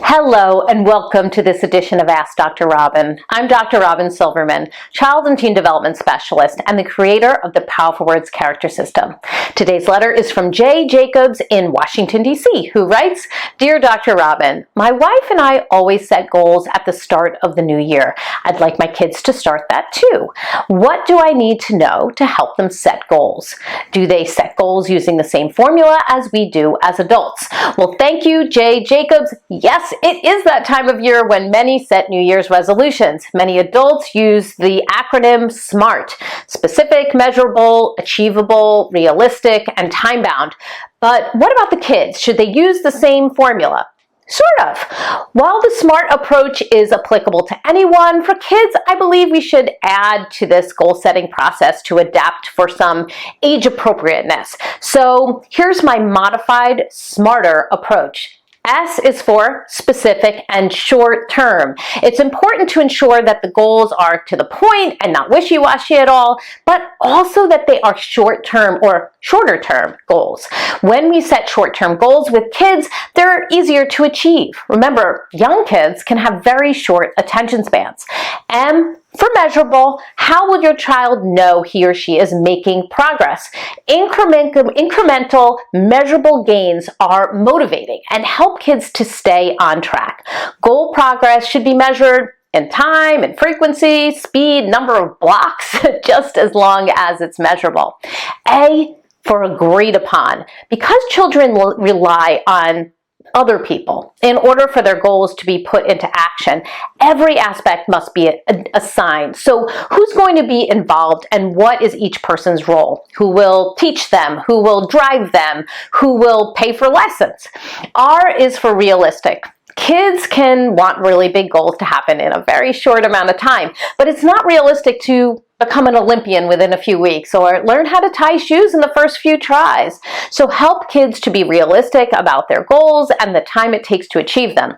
Hello and welcome to this edition of Ask Dr. Robyn. I'm Dr. Robyn Silverman, Child and Teen Development Specialist and the creator of the Powerful Words Character System. Today's letter is from Jay Jacobs in Washington, D.C., who writes, "Dear Dr. Robyn, my wife and I always set goals at the start of the new year. I'd like my kids to start that too. What do I need to know to help them set goals? Do they set goals using the same formula as we do as adults?" Well, thank you, Jay Jacobs. Yes, it is that time of year when many set New Year's resolutions. Many adults use the acronym SMART: specific, measurable, achievable, realistic, and time-bound. But what about the kids? Should they use the same formula? Sort of. While the SMART approach is applicable to anyone, for kids, I believe we should add to this goal-setting process to adapt for some age appropriateness. So here's my modified, smarter approach. S is for specific and short term. It's important to ensure that the goals are to the point and not wishy-washy at all, but also that they are short-term or shorter-term goals. When we set short-term goals with kids, they're easier to achieve. Remember, young kids can have very short attention spans. M for measurable. How will your child know he or she is making progress? Incremental, measurable gains are motivating and help kids to stay on track. Goal progress should be measured in time and frequency, speed, number of blocks, just as long as it's measurable. A for agreed upon. Because children rely on other people in order for their goals to be put into action, every aspect must be assigned. So who's going to be involved and what is each person's role? Who will teach them? Who will drive them? Who will pay for lessons? R is for realistic. Kids can want really big goals to happen in a very short amount of time, but it's not realistic to become an Olympian within a few weeks or learn how to tie shoes in the first few tries. So help kids to be realistic about their goals and the time it takes to achieve them.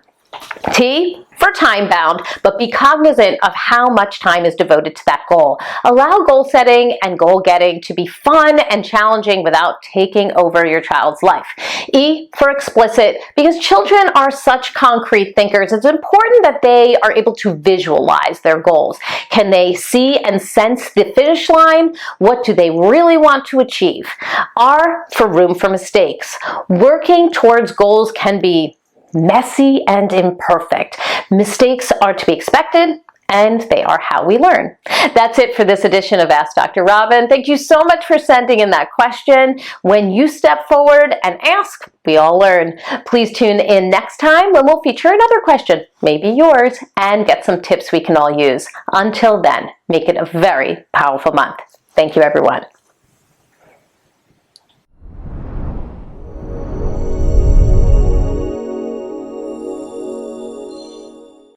T for time-bound, but be cognizant of how much time is devoted to that goal. Allow goal setting and goal getting to be fun and challenging without taking over your child's life. E for explicit, because children are such concrete thinkers, it's important that they are able to visualize their goals. Can they see and sense the finish line? What do they really want to achieve? R for room for mistakes. Working towards goals can be messy and imperfect. Mistakes are to be expected, and they are how we learn. That's it for this edition of Ask Dr. Robyn. Thank you so much for sending in that question. When you step forward and ask, we all learn. Please tune in next time when we'll feature another question, maybe yours, and get some tips we can all use. Until then, make it a very powerful month. Thank you, everyone.